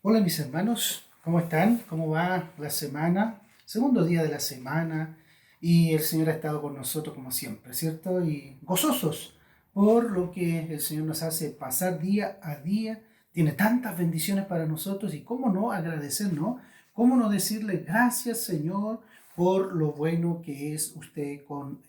Hola mis hermanos, ¿cómo están? ¿Cómo va la semana? Segundo día de la semana y el Señor ha estado con nosotros como siempre, ¿cierto? Y gozosos por lo que el Señor nos hace pasar día a día. Tiene tantas bendiciones para nosotros y cómo no agradecer, ¿no? ¿Cómo no decirle gracias Señor por lo bueno que es usted con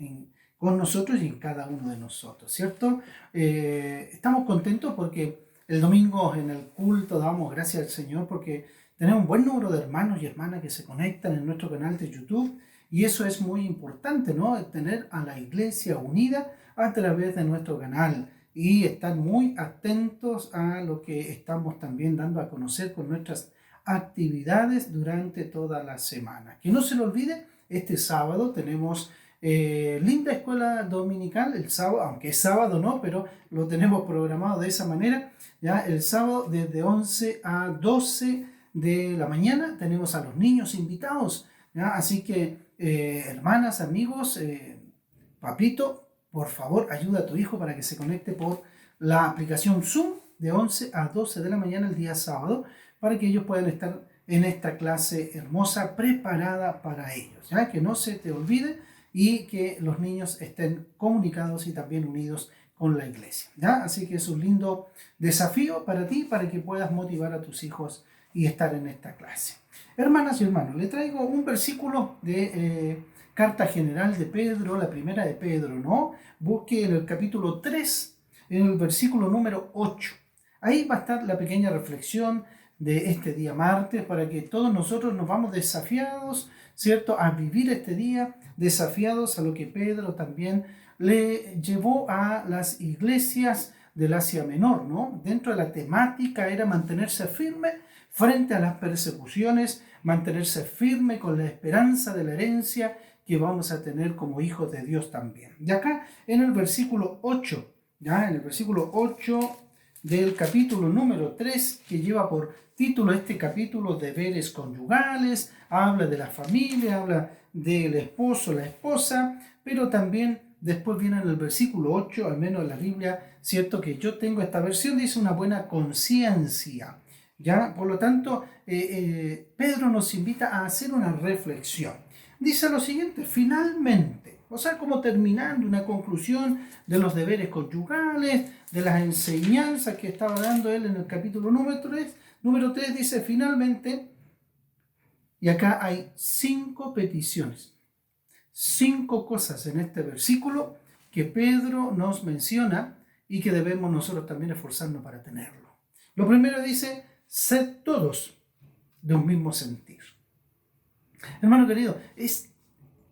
nosotros y en cada uno de nosotros, ¿cierto? Estamos contentos porque el domingo en el culto damos gracias al Señor porque tenemos un buen número de hermanos y hermanas que se conectan en nuestro canal de YouTube y eso es muy importante, ¿no? Tener a la iglesia unida a través de nuestro canal y estar muy atentos a lo que estamos también dando a conocer con nuestras actividades durante toda la semana. Que no se lo olvide, este sábado tenemos linda escuela dominical, el sábado, aunque es sábado no, pero lo tenemos programado de esa manera. Ya el sábado desde 11 a 12 de la mañana tenemos a los niños invitados, ¿ya? Así que hermanas, amigos, papito, por favor ayuda a tu hijo para que se conecte por la aplicación Zoom de 11 a 12 de la mañana el día sábado para que ellos puedan estar en esta clase hermosa preparada para ellos, ¿ya? Que no se te olvide y que los niños estén comunicados y también unidos con la iglesia, ¿ya? Así que es un lindo desafío para ti, para que puedas motivar a tus hijos y estar en esta clase. Hermanas y hermanos, le traigo un versículo de Carta General de Pedro, la primera de Pedro, ¿no? Busque en el capítulo 3, en el versículo número 8. Ahí va a estar la pequeña reflexión de este día martes para que todos nosotros nos vamos desafiados, ¿cierto?, a vivir este día, desafiados a lo que Pedro también le llevó a las iglesias del Asia Menor, ¿no? Dentro de la temática era mantenerse firme frente a las persecuciones, mantenerse firme con la esperanza de la herencia que vamos a tener como hijos de Dios también. Y acá en el versículo 8, ya en el versículo 8 del capítulo número 3, que lleva por título este capítulo deberes conyugales, habla de la familia, habla del esposo, la esposa, pero también después viene en el versículo 8, al menos en la Biblia, cierto que yo tengo esta versión, dice una buena conciencia. ¿Ya? Por lo tanto, Pedro nos invita a hacer una reflexión. Dice lo siguiente, finalmente, o sea, como terminando una conclusión de los deberes conyugales, de las enseñanzas que estaba dando él en el capítulo número 3 dice finalmente, y acá hay 5 peticiones, 5 cosas en este versículo que Pedro nos menciona y que debemos nosotros también esforzarnos para tenerlo. Lo primero dice, sed todos de un mismo sentir. Hermano querido, es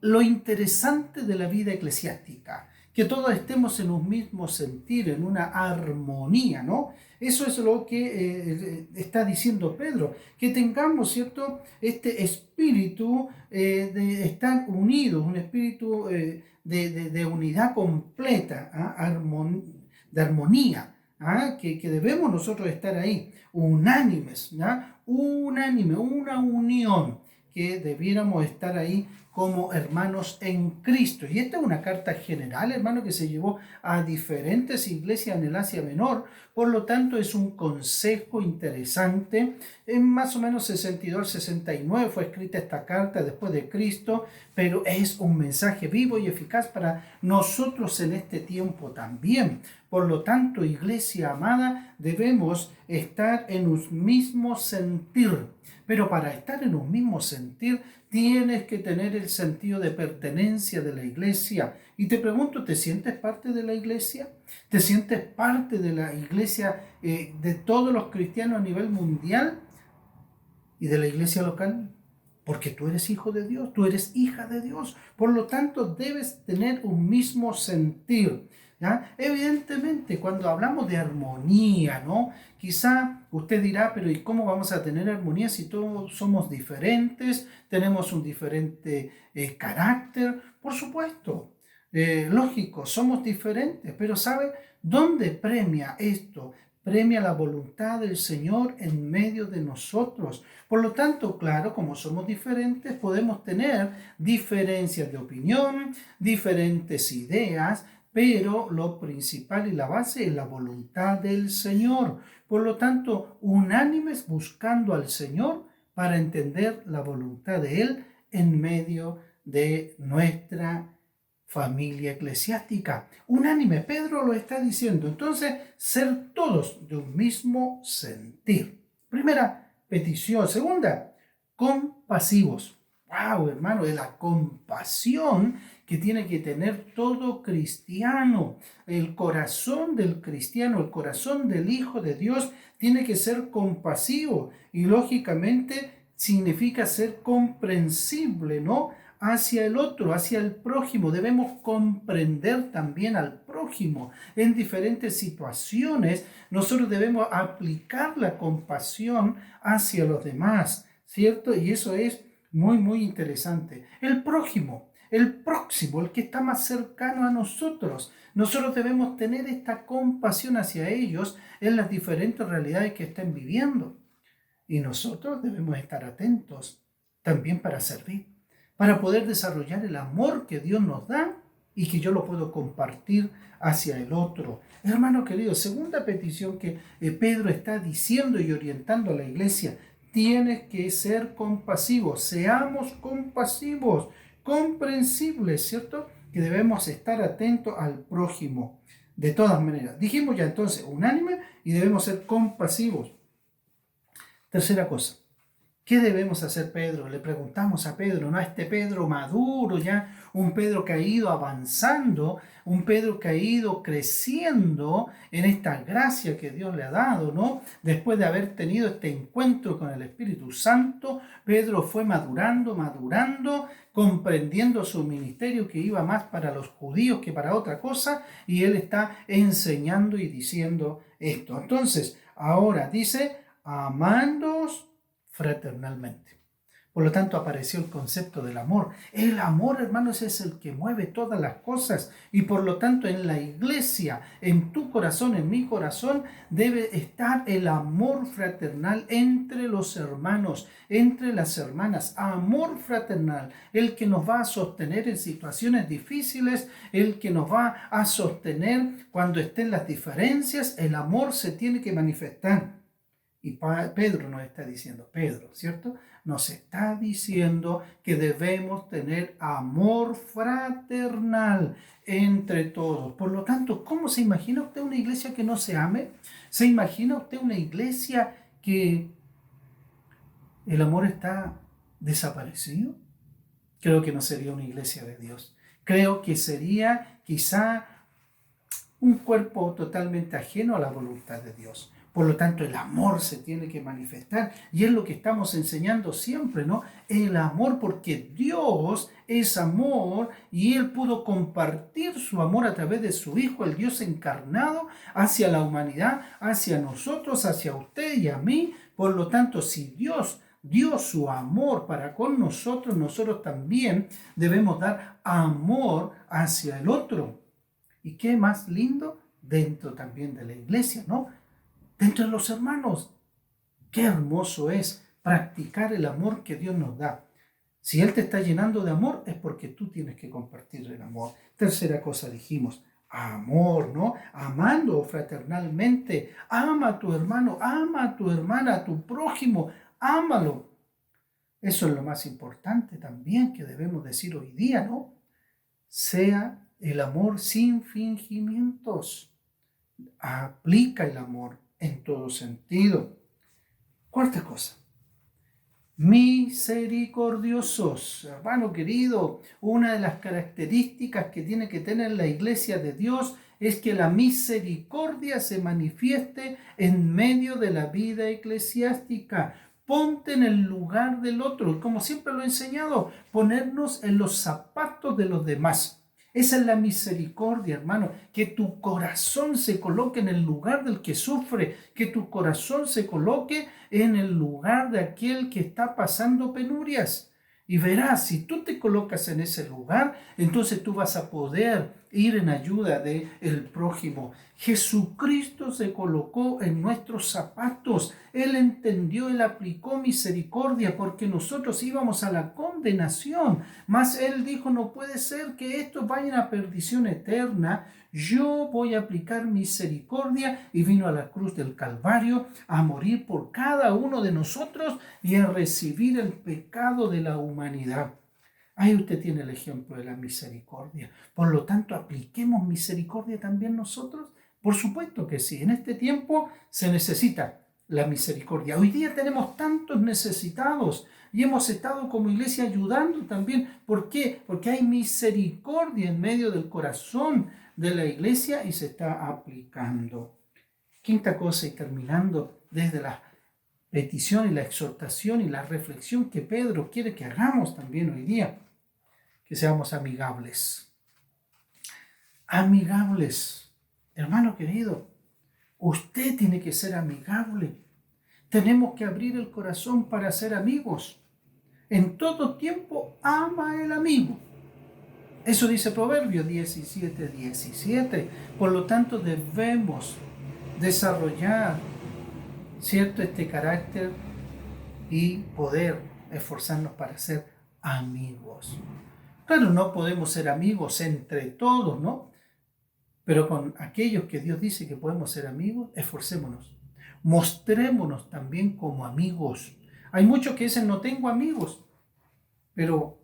lo interesante de la vida eclesiástica, que todos estemos en un mismo sentir, en una armonía, ¿no? Eso es lo que está diciendo Pedro, que tengamos, ¿cierto?, este espíritu de estar unidos, un espíritu de unidad completa, de armonía, que debemos nosotros estar ahí, unánimes, unánime, una unión, que debiéramos estar ahí como hermanos en Cristo. Y esta es una carta general, hermano, que se llevó a diferentes iglesias en el Asia Menor. Por lo tanto, es un consejo interesante. En más o menos 62 al 69 fue escrita esta carta después de Cristo, pero es un mensaje vivo y eficaz para nosotros en este tiempo también. Por lo tanto, iglesia amada, debemos estar en un mismo sentir. Pero para estar en un mismo sentir, tienes que tener el sentido de pertenencia de la iglesia. Y te pregunto, ¿te sientes parte de la iglesia? ¿Te sientes parte de la iglesia de todos los cristianos a nivel mundial y de la iglesia local? Porque tú eres hijo de Dios, tú eres hija de Dios. Por lo tanto, debes tener un mismo sentir, ¿ya? Evidentemente, cuando hablamos de armonía, ¿no? Quizá usted dirá, pero ¿y cómo vamos a tener armonía si todos somos diferentes, tenemos un diferente carácter? Por supuesto, lógico, somos diferentes, pero ¿sabe dónde premia esto? Premia la voluntad del Señor en medio de nosotros. Por lo tanto, claro, como somos diferentes, podemos tener diferencias de opinión, diferentes ideas, pero lo principal y la base es la voluntad del Señor. Por lo tanto, unánimes buscando al Señor para entender la voluntad de Él en medio de nuestra familia eclesiástica. Unánime, Pedro lo está diciendo. Entonces, ser todos de un mismo sentir. Primera petición. Segunda, compasivos. Wow, hermano, es la compasión que tiene que tener todo cristiano. El corazón del cristiano, el corazón del Hijo de Dios tiene que ser compasivo y lógicamente significa ser comprensible, ¿no? Hacia el otro, hacia el prójimo. Debemos comprender también al prójimo en diferentes situaciones. Nosotros debemos aplicar la compasión hacia los demás, ¿cierto? Y eso es muy, muy interesante. El prójimo, el próximo, el que está más cercano a nosotros. Nosotros debemos tener esta compasión hacia ellos en las diferentes realidades que estén viviendo. Y nosotros debemos estar atentos también para servir, para poder desarrollar el amor que Dios nos da y que yo lo puedo compartir hacia el otro. Hermano querido, segunda petición que Pedro está diciendo y orientando a la iglesia: tienes que ser compasivo, seamos compasivos, comprensibles, ¿cierto? Que debemos estar atentos al prójimo. De todas maneras, dijimos ya entonces, unánime, y debemos ser compasivos. Tercera cosa, ¿qué debemos hacer, Pedro? Le preguntamos a Pedro, ¿no? A este Pedro maduro ya, un Pedro que ha ido avanzando, un Pedro que ha ido creciendo en esta gracia que Dios le ha dado, ¿no? Después de haber tenido este encuentro con el Espíritu Santo, Pedro fue madurando, comprendiendo su ministerio que iba más para los judíos que para otra cosa, y él está enseñando y diciendo esto. Entonces, ahora dice, amándoos fraternalmente. Por lo tanto, apareció el concepto del amor. El amor, hermanos, es el que mueve todas las cosas. Y por lo tanto, en la iglesia, en tu corazón, en mi corazón, debe estar el amor fraternal entre los hermanos, entre las hermanas. Amor fraternal, el que nos va a sostener en situaciones difíciles, el que nos va a sostener cuando estén las diferencias. El amor se tiene que manifestar. Y Pedro nos está diciendo, ¿cierto? Nos está diciendo que debemos tener amor fraternal entre todos. Por lo tanto, ¿cómo se imagina usted una iglesia que no se ame? ¿Se imagina usted una iglesia que el amor está desaparecido? Creo que no sería una iglesia de Dios. Creo que sería quizá un cuerpo totalmente ajeno a la voluntad de Dios. Por lo tanto, el amor se tiene que manifestar y es lo que estamos enseñando siempre, ¿no? El amor, porque Dios es amor y Él pudo compartir su amor a través de su Hijo, el Dios encarnado, hacia la humanidad, hacia nosotros, hacia usted y a mí. Por lo tanto, si Dios dio su amor para con nosotros, nosotros también debemos dar amor hacia el otro. ¿Y qué más lindo? Dentro también de la iglesia, ¿no? Dentro de los hermanos. Qué hermoso es practicar el amor que Dios nos da. Si Él te está llenando de amor, es porque tú tienes que compartir el amor. Tercera cosa dijimos, amor, ¿no? Amando fraternalmente. Ama a tu hermano, ama a tu hermana, a tu prójimo, ámalo. Eso es lo más importante también que debemos decir hoy día, ¿no? Sea el amor sin fingimientos. Aplica el amor en todo sentido. Cuarta cosa, misericordiosos. Hermano querido, una de las características que tiene que tener la iglesia de Dios es que la misericordia se manifieste en medio de la vida eclesiástica. Ponte en el lugar del otro, como siempre lo he enseñado, ponernos en los zapatos de los demás. Esa es la misericordia, hermano, que tu corazón se coloque en el lugar del que sufre, que tu corazón se coloque en el lugar de aquel que está pasando penurias. Y verás, si tú te colocas en ese lugar, entonces tú vas a poder ir en ayuda del prójimo. Jesucristo se colocó en nuestros zapatos. Él entendió, Él aplicó misericordia porque nosotros íbamos a la condenación. Mas Él dijo, no puede ser que estos vayan a perdición eterna. Yo voy a aplicar misericordia, y vino a la cruz del Calvario a morir por cada uno de nosotros y a recibir el pecado de la humanidad. Ahí usted tiene el ejemplo de la misericordia. Por lo tanto, apliquemos misericordia también nosotros. Por supuesto que sí. En este tiempo se necesita la misericordia. Hoy día tenemos tantos necesitados y hemos estado como iglesia ayudando también. ¿Por qué? Porque hay misericordia en medio del corazón de la iglesia y se está aplicando. Quinta cosa, y terminando desde la petición y la exhortación y la reflexión que Pedro quiere que hagamos también hoy día, que seamos amigables. Amigables. Hermano querido, usted tiene que ser amigable. Tenemos que abrir el corazón para ser amigos. En todo tiempo ama el amigo. Eso dice Proverbios 17:17. Por lo tanto, debemos desarrollar este carácter y poder esforzarnos para ser amigos. Claro, no podemos ser amigos entre todos, ¿no? Pero con aquellos que Dios dice que podemos ser amigos, esforcémonos. Mostrémonos también como amigos. Hay muchos que dicen, no tengo amigos, pero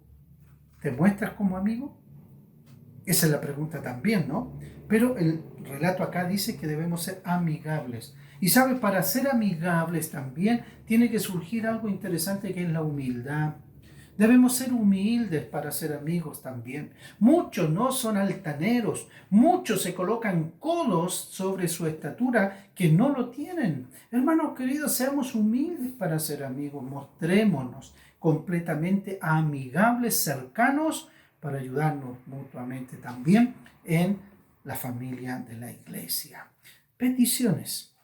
¿te muestras como amigo? Esa es la pregunta también, ¿no? Pero el relato acá dice que debemos ser amigables. Y sabe, para ser amigables también tiene que surgir algo interesante, que es la humildad. Debemos ser humildes para ser amigos también. Muchos no son altaneros, muchos se colocan codos sobre su estatura que no lo tienen. Hermanos queridos, seamos humildes para ser amigos, mostrémonos completamente amigables, cercanos, para ayudarnos mutuamente también en la familia de la iglesia. Peticiones,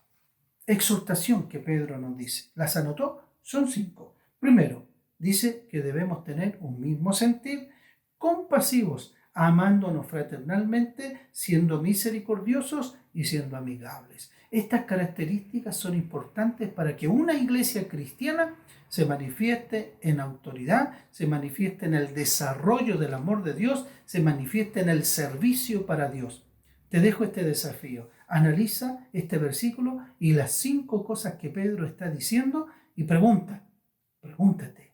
exhortación que Pedro nos dice. ¿Las anotó? Son 5. Primero, dice que debemos tener un mismo sentir, compasivos, amándonos fraternalmente, siendo misericordiosos y siendo amigables. Estas características son importantes para que una iglesia cristiana se manifieste en autoridad, se manifieste en el desarrollo del amor de Dios, se manifieste en el servicio para Dios. Te dejo este desafío. Analiza este versículo y las 5 cosas que Pedro está diciendo y pregúntate,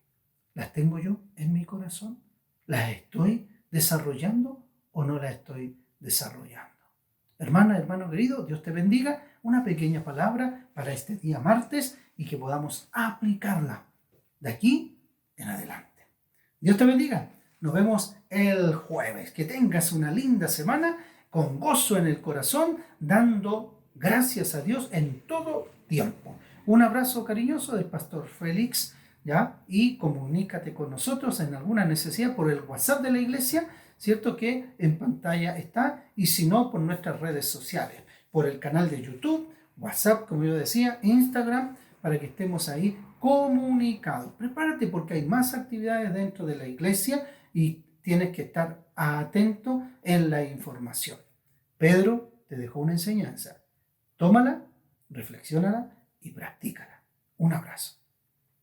¿las tengo yo en mi corazón? ¿Las estoy desarrollando o no las estoy desarrollando? Hermana, hermano querido, Dios te bendiga. Una pequeña palabra para este día martes y que podamos aplicarla de aquí en adelante. Dios te bendiga. Nos vemos el jueves. Que tengas una linda semana con gozo en el corazón, dando gracias a Dios en todo tiempo. Un abrazo cariñoso del pastor Félix, ¿ya? Y comunícate con nosotros en alguna necesidad por el WhatsApp de la iglesia, ¿cierto? Que en pantalla está, y si no, por nuestras redes sociales, por el canal de YouTube, WhatsApp, como yo decía, Instagram, para que estemos ahí comunicados. Prepárate porque hay más actividades dentro de la iglesia y tienes que estar atento en la información. Pedro te dejó una enseñanza. Tómala, reflexiónala y practícala. Un abrazo.